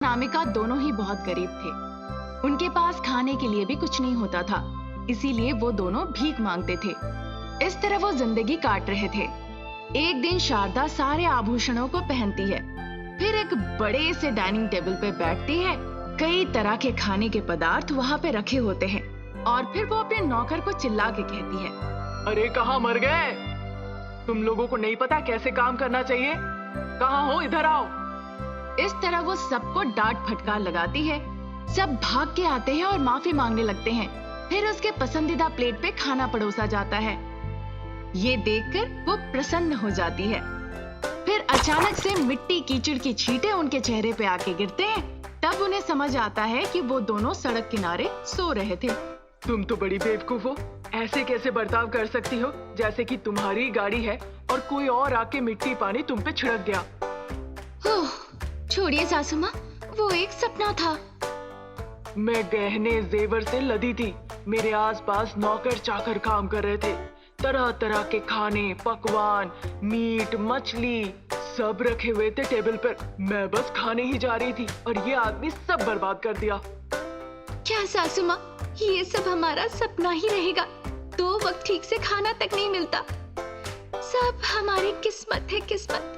अनामिका दोनों ही बहुत गरीब थे। उनके पास खाने के लिए भी कुछ नहीं होता था, इसीलिए वो दोनों भीख मांगते थे। इस तरह वो जिंदगी काट रहे थे। एक दिन शारदा सारे आभूषणों को पहनती है, फिर एक बड़े से डाइनिंग टेबल पे बैठती है। कई तरह के खाने के पदार्थ वहाँ पे रखे होते हैं और फिर वो अपने नौकर को चिल्ला के कहती है, अरे कहाँ मर गए? तुम लोगों को नहीं पता कैसे काम करना चाहिए? कहाँ हो? इधर आओ। इस तरह वो सबको डांट फटकार लगाती है। सब भाग के आते हैं और माफी मांगने लगते हैं। फिर उसके पसंदीदा प्लेट पे खाना परोसा जाता है। ये देखकर वो प्रसन्न हो जाती है। फिर अचानक से मिट्टी कीचड़ की छींटे उनके चेहरे पे आके गिरते हैं। तब उन्हें समझ आता है कि वो दोनों सड़क किनारे सो रहे थे। तुम तो बड़ी बेवकूफ हो। ऐसे कैसे बर्ताव कर सकती हो जैसे कि तुम्हारी गाड़ी है और कोई और आके मिट्टी पानी तुम पे छिड़क गया। छोड़िए सासू माँ, वो एक सपना था। मैं गहने जेवर से लदी थी। मेरे आसपास नौकर चाकर काम कर रहे थे। तरह तरह के खाने, पकवान, मीट, मछली सब रखे हुए थे टेबल पर। मैं बस खाने ही जा रही थी और ये आदमी सब बर्बाद कर दिया। क्या सासू माँ, ये सब हमारा सपना ही रहेगा। 2 वक्त ठीक से खाना तक नहीं मिलता। सब हमारी किस्मत है, किस्मत।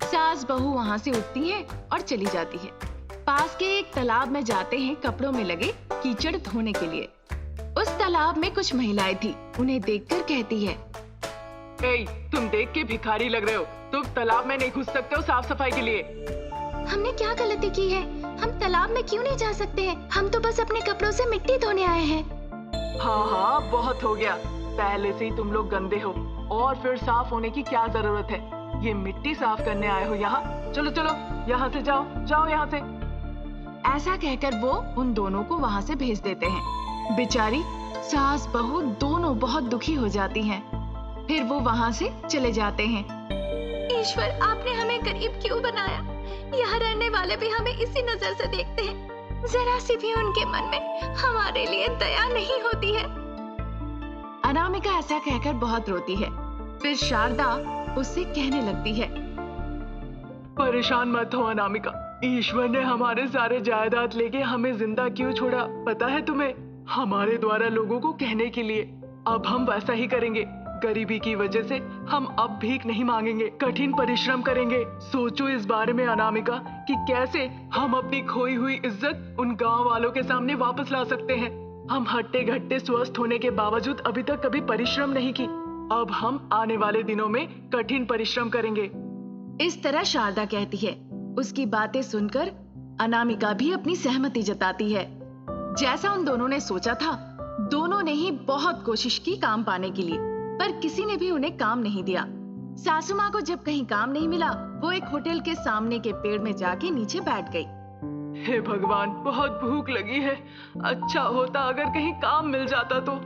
सास बहू वहाँ से उठती है और चली जाती है। पास के एक तालाब में जाते हैं कपड़ों में लगे कीचड़ धोने के लिए। उस तालाब में कुछ महिलाएं थी। उन्हें देखकर कहती है, ए, तुम देख के भिखारी लग रहे हो। तुम तालाब में नहीं घुस सकते हो साफ सफाई के लिए। हमने क्या गलती की है? हम तालाब में क्यों नहीं जा सकते हैं? हम तो बस अपने कपड़ों से मिट्टी धोने आए हैं। हाँ, बहुत हो गया। पहले से ही तुम लोग गंदे हो और फिर साफ होने की क्या जरूरत है? ये मिट्टी साफ करने आए हो यहाँ? चलो चलो यहाँ से जाओ, जाओ यहाँ से। ऐसा कहकर वो उन दोनों को वहाँ से भेज देते हैं। बेचारी सास बहू दोनों बहुत दुखी हो जाती हैं। फिर वो वहाँ से चले जाते हैं। ईश्वर, आपने हमें गरीब क्यों बनाया? यहाँ रहने वाले भी हमें इसी नजर से देखते हैं। जरा सी भी उनके मन में हमारे लिए दया नहीं होती है। अनामिका ऐसा कहकर बहुत रोती है। फिर शारदा उससे कहने लगती है, परेशान मत हो अनामिका। ईश्वर ने हमारे सारे जायदाद लेके हमें जिंदा क्यों छोड़ा पता है तुम्हें? हमारे द्वारा लोगों को कहने के लिए। अब हम वैसा ही करेंगे। गरीबी की वजह से हम अब भीख नहीं मांगेंगे, कठिन परिश्रम करेंगे। सोचो इस बारे में अनामिका कि कैसे हम अपनी खोई हुई इज्जत उन गांव वालों के सामने वापस ला सकते हैं। हम हट्टे घट्टे स्वस्थ होने के बावजूद अभी तक कभी परिश्रम नहीं की। अब हम आने वाले दिनों में कठिन परिश्रम करेंगे। इस तरह शारदा कहती है। उसकी बातें सुनकर अनामिका भी अपनी सहमति जताती है। जैसा उन दोनों ने सोचा था, दोनों ने ही बहुत कोशिश की काम पाने के लिए, पर किसी ने भी उन्हें काम नहीं दिया। सासू माँ को जब कहीं काम नहीं मिला, वो एक होटल के सामने के पेड़ में जाके नीचे बैठ गई। हे भगवान, बहुत भूख लगी है। अच्छा होता अगर कहीं काम मिल जाता तो।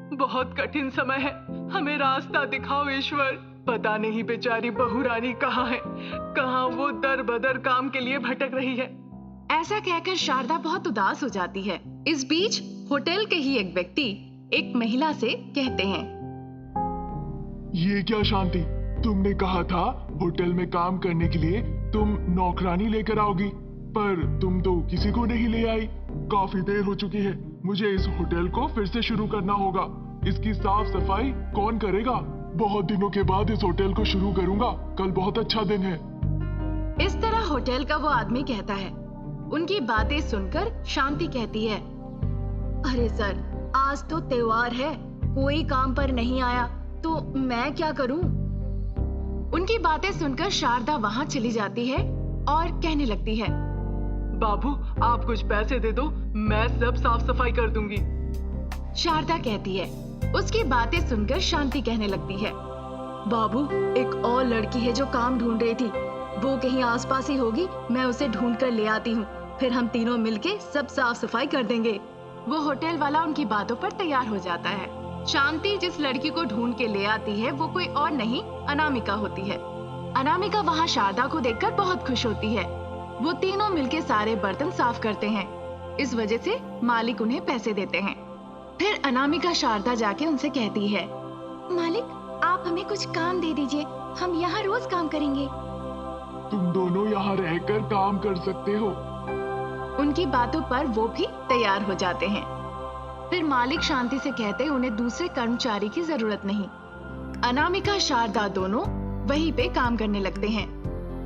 बहुत कठिन समय है, हमें रास्ता दिखाओ ईश्वर। पता नहीं बेचारी बहू रानी कहाँ है, कहाँ वो दर बदर काम के लिए भटक रही है। ऐसा कहकर शारदा बहुत उदास हो जाती है। इस बीच होटल के ही एक व्यक्ति एक महिला से कहते हैं, ये क्या शांति, तुमने कहा था होटल में काम करने के लिए तुम नौकरानी लेकर आओगी, पर तुम तो किसी को नहीं ले आई। काफी देर हो चुकी है, मुझे इस होटल को फिर से शुरू करना होगा। इसकी साफ सफाई कौन करेगा? बहुत दिनों के बाद इस होटल को शुरू करूंगा। कल बहुत अच्छा दिन है। इस तरह होटल का वो आदमी कहता है। उनकी बातें सुनकर शांति कहती है, अरे सर, आज तो त्योहार है, कोई काम पर नहीं आया तो मैं क्या करूं? उनकी बातें सुनकर शारदा वहां चली जाती है और कहने लगती है, बाबू आप कुछ पैसे दे दो, मैं सब साफ सफाई कर दूंगी। शारदा कहती है। उसकी बातें सुनकर शांति कहने लगती है, बाबू एक और लड़की है जो काम ढूंढ रही थी, वो कहीं आसपास ही होगी, मैं उसे ढूंढ कर ले आती हूँ, फिर हम तीनों मिलके सब साफ सफाई कर देंगे। वो होटल वाला उनकी बातों पर तैयार हो जाता है। शांति जिस लड़की को ढूंढ के ले आती है वो कोई और नहीं, अनामिका होती है। अनामिका वहाँ शारदा को देखकर बहुत खुश होती है। वो तीनों मिलके सारे बर्तन साफ करते हैं। इस वजह से मालिक उन्हें पैसे देते हैं। फिर अनामिका शारदा जाके उनसे कहती है, मालिक आप हमें कुछ काम दे दीजिए, हम यहाँ रोज काम करेंगे। तुम दोनों यहाँ रहकर काम कर सकते हो, उनकी बातों पर वो भी तैयार हो जाते हैं। फिर मालिक शांति से कहते उन्हें दूसरे कर्मचारी की जरूरत नहीं। अनामिका शारदा दोनों वहीं पे काम करने लगते हैं।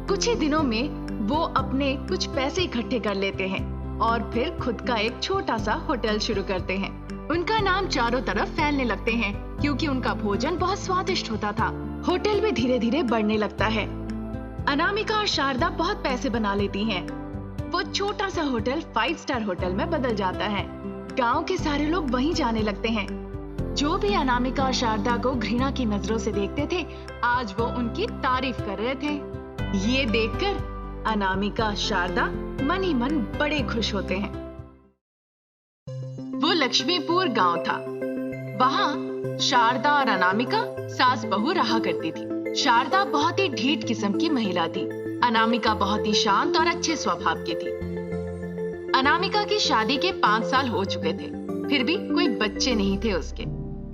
कुछ ही दिनों में वो अपने कुछ पैसे इकट्ठे कर लेते हैं और फिर खुद का एक छोटा सा होटल शुरू करते हैं। उनका नाम चारों तरफ फैलने लगते हैं क्योंकि उनका भोजन बहुत स्वादिष्ट होता था। होटल भी धीरे धीरे बढ़ने लगता है। अनामिका और शारदा बहुत पैसे बना लेती हैं। वो छोटा सा होटल 5 स्टार होटल में बदल जाता है। गांव के सारे लोग वहीं जाने लगते हैं। जो भी अनामिका और शारदा को घृणा की नजरों से देखते थे, आज वो उनकी तारीफ कर रहे थे। ये देखकर अनामिका शारदा मन ही मन बड़े खुश होते हैं। वो लक्ष्मीपुर गांव था। वहां शारदा और अनामिका सास बहू रहा करती थी। शारदा बहुत ही ढीठ किस्म की महिला थी। अनामिका बहुत ही शांत और अच्छे स्वभाव की थी। अनामिका की शादी के 5 साल हो चुके थे, फिर भी कोई बच्चे नहीं थे उसके।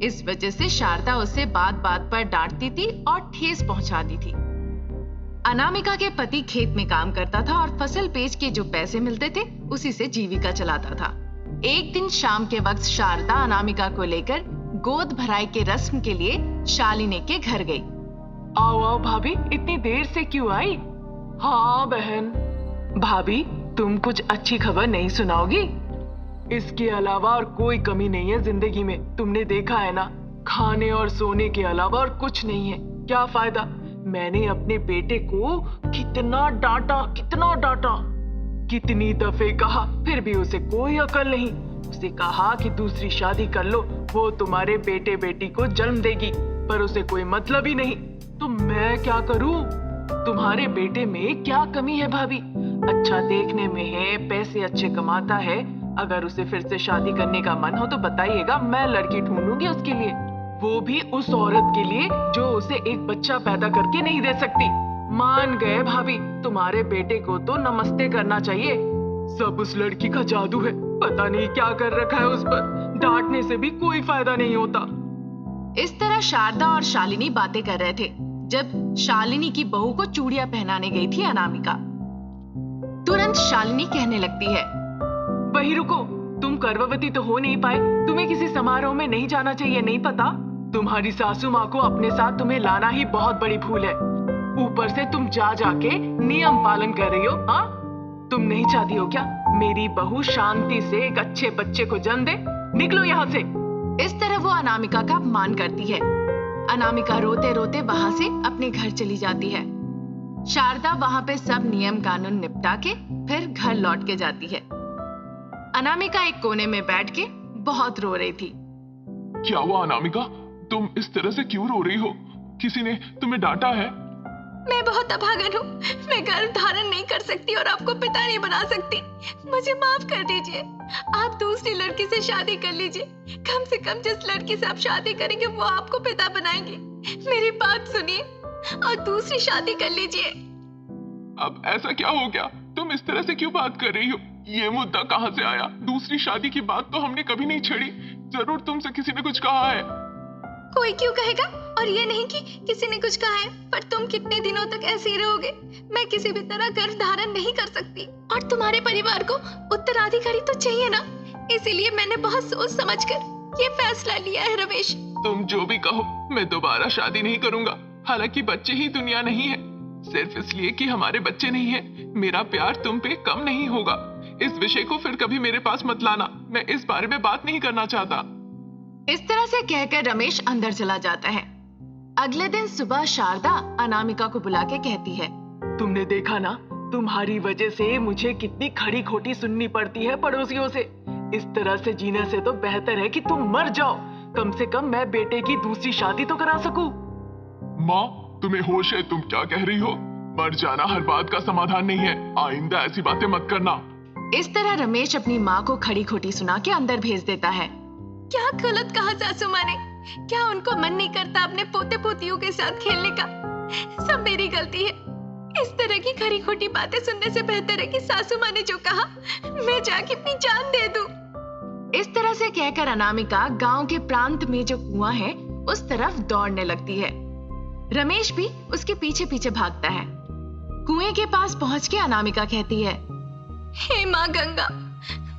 इस वजह से शारदा उसे बात बात पर डांटती थी और ठेस पहुंचाती थी। अनामिका के पति खेत में काम करता था और फसल बेच के जो पैसे मिलते थे उसी से जीविका चलाता था। एक दिन शाम के वक्त शारदा अनामिका को लेकर गोद भराई के रस्म के लिए शालिनी के घर गई। आओ आओ भाभी, इतनी देर से क्यों आई? हाँ बहन। भाभी, तुम कुछ अच्छी खबर नहीं सुनाओगी? इसके अलावा और कोई कमी नहीं है जिंदगी में। तुमने देखा है ना, खाने और सोने के अलावा और कुछ नहीं है। क्या फायदा? मैंने अपने बेटे को कितना डांटा, कितनी दफे कहा, फिर भी उसे कोई अकल नहीं। उसे कहा कि दूसरी शादी कर लो, वो तुम्हारे बेटे बेटी को जन्म देगी, पर उसे कोई मतलब ही नहीं। तो मैं क्या करूं? तुम्हारे बेटे में क्या कमी है भाभी? अच्छा देखने में है, पैसे अच्छे कमाता है। अगर उसे फिर से शादी करने का मन हो तो बताइएगा, मैं लड़की ढूंढूंगी उसके लिए। वो भी उस औरत के लिए जो उसे एक बच्चा पैदा करके नहीं दे सकती। मान गए भाभी, तुम्हारे बेटे को तो नमस्ते करना चाहिए। सब उस लड़की का जादू है, पता नहीं क्या कर रखा है उस पर। डांटने से भी कोई फायदा नहीं होता। इस तरह शारदा और शालिनी बातें कर रहे थे जब शालिनी की बहू को चूड़ियां पहनाने गई थी अनामिका। तुरंत शालिनी कहने लगती है, वही रुको, तुम गर्भवती तो हो नहीं पाए, तुम्हें किसी समारोह में नहीं जाना चाहिए, नहीं पता? तुम्हारी सासू माँ को अपने साथ तुम्हें लाना ही बहुत बड़ी भूल है। ऊपर से तुम जा जाके नियम पालन कर रही हो। हाँ, तुम नहीं चाहती हो क्या मेरी बहू शांति से एक अच्छे बच्चे को जन्म दे? निकलो यहाँ से। इस तरह वो अनामिका का अपमान करती है। अनामिका रोते रोते वहां से अपने घर चली जाती है। शारदा वहां पे सब नियम कानून निपटा के फिर घर लौट के जाती है। अनामिका एक कोने में बैठ के बहुत रो रही थी। क्या हुआ अनामिका? तुम इस तरह से क्यों रो रही हो? किसी ने तुम्हें डांटा है? मैं बहुत अभागन हूँ। मैं गर्भ धारण नहीं कर सकती और आपको पिता नहीं बना सकती। मुझे माफ कर दीजिए। आप दूसरी लड़की से शादी कर लीजिए। कम से कम जिस लड़की से आप शादी करेंगे वो आपको पिता बनाएंगे। मेरी बात सुनिए और दूसरी शादी कर लीजिए। अब ऐसा क्या हो गया? तुम इस तरह से क्यों बात कर रही हो? ये मुद्दा कहाँ से आया? दूसरी शादी की बात तो हमने कभी नहीं छेड़ी। जरूर तुमसे किसी ने कुछ कहा है। कोई क्यों कहेगा? और ये नहीं कि किसी ने कुछ कहा है, पर तुम कितने दिनों तक ऐसे ही रहोगे? मैं किसी भी तरह गर्भ धारण नहीं कर सकती और तुम्हारे परिवार को उत्तराधिकारी तो चाहिए ना। इसीलिए मैंने बहुत सोच समझकर ये फैसला लिया है रमेश। तुम जो भी कहो, मैं दोबारा शादी नहीं करूंगा। हालांकि बच्चे ही दुनिया नहीं है। सिर्फ इसलिए कि हमारे बच्चे नहीं है, मेरा प्यार तुम पे कम नहीं होगा। इस विषय को फिर कभी मेरे पास मत लाना। मैं इस बारे में बात नहीं करना चाहता। इस तरह से कहकर रमेश अंदर चला जाता है। अगले दिन सुबह शारदा अनामिका को बुला के कहती है, तुमने देखा ना, तुम्हारी वजह से मुझे कितनी खरी खोटी सुननी पड़ती है पड़ोसियों से। इस तरह से जीने से तो बेहतर है कि तुम मर जाओ। कम से कम मैं बेटे की दूसरी शादी तो करा सकूं। माँ, तुम्हें होश है? तुम क्या कह रही हो? मर जाना हर बात का समाधान नहीं है। आइंदा ऐसी बातें मत करना। इस तरह रमेश अपनी माँ को खड़ी खोटी सुना के अंदर भेज देता है। क्या गलत कहा सासू माँ ने? क्या उनको मन नहीं करता अपने पोते पोतियों के साथ खेलने का? सब मेरी गलती है। इस तरह की खरी खोटी बातें सुनने से बेहतर है कि सासू माँ ने जो कहा मैं जाके अपनी जान दे दूं। इस तरह से कहकर अनामिका गांव के प्रांत में जो कुआं है उस तरफ दौड़ने लगती है। रमेश भी उसके पीछे पीछे भागता है। कुएं के पास पहुंच के अनामिका कहती है, हे माँ गंगा,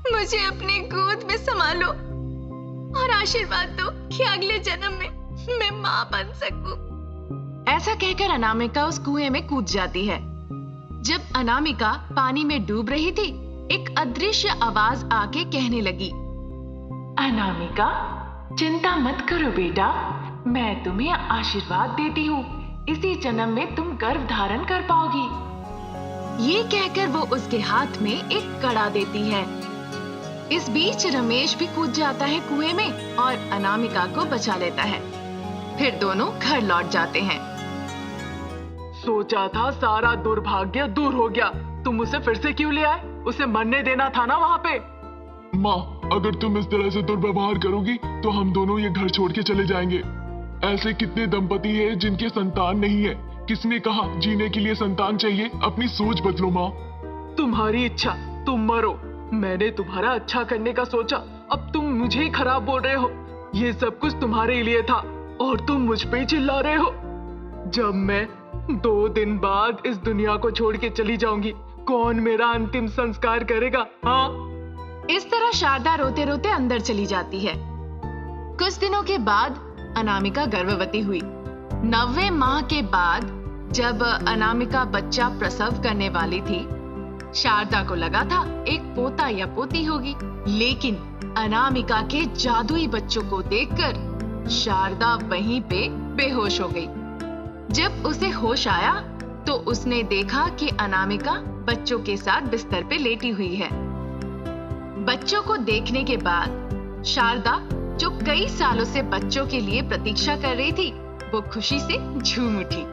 मुझे अपनी गोद में संभालो और आशीर्वाद दो कि अगले जन्म में मैं माँ बन सकूं। ऐसा कहकर अनामिका उस कुएं में कूद जाती है। जब अनामिका पानी में डूब रही थी, एक अदृश्य आवाज आके कहने लगी, अनामिका, चिंता मत करो बेटा, मैं तुम्हें आशीर्वाद देती हूँ। इसी जन्म में तुम गर्भ धारण कर पाओगी। ये कहकर वो उसके हाथ में एक कड़ा देती है। इस बीच रमेश भी कूद जाता है कुएं में और अनामिका को बचा लेता है। फिर दोनों घर लौट जाते हैं। सोचा था सारा दुर्भाग्य दूर हो गया, तुम उसे फिर से क्यों ले आए? उसे मरने देना था ना वहाँ पे। माँ, अगर तुम इस तरह से दुर्व्यवहार करोगी तो हम दोनों ये घर छोड़ के चले जाएंगे। ऐसे कितने दंपति हैं जिनके संतान नहीं है। किसने कहा जीने के लिए संतान चाहिए? अपनी सोच बदलो माँ। तुम्हारी इच्छा, तुम मरो। मैंने तुम्हारा अच्छा करने का सोचा, अब तुम मुझे ही खराब बोल रहे हो। ये सब कुछ तुम्हारे लिए था और तुम मुझ पे ही चिल्ला रहे हो। जब मैं 2 दिन बाद इस दुनिया को छोड़ के चली जाऊंगी, कौन मेरा अंतिम संस्कार करेगा? हाँ, इस तरह शारदा रोते रोते अंदर चली जाती है। कुछ दिनों के बाद अनामिका गर्भवती हुई। 90वें माह के बाद जब अनामिका बच्चा प्रसव करने वाली थी, शारदा को लगा था एक पोता या पोती होगी, लेकिन अनामिका के जादुई बच्चों को देखकर शारदा वहीं पे बेहोश हो गई। जब उसे होश आया तो उसने देखा कि अनामिका बच्चों के साथ बिस्तर पे लेटी हुई है। बच्चों को देखने के बाद शारदा, जो कई सालों से बच्चों के लिए प्रतीक्षा कर रही थी, वो खुशी से झूम उठी।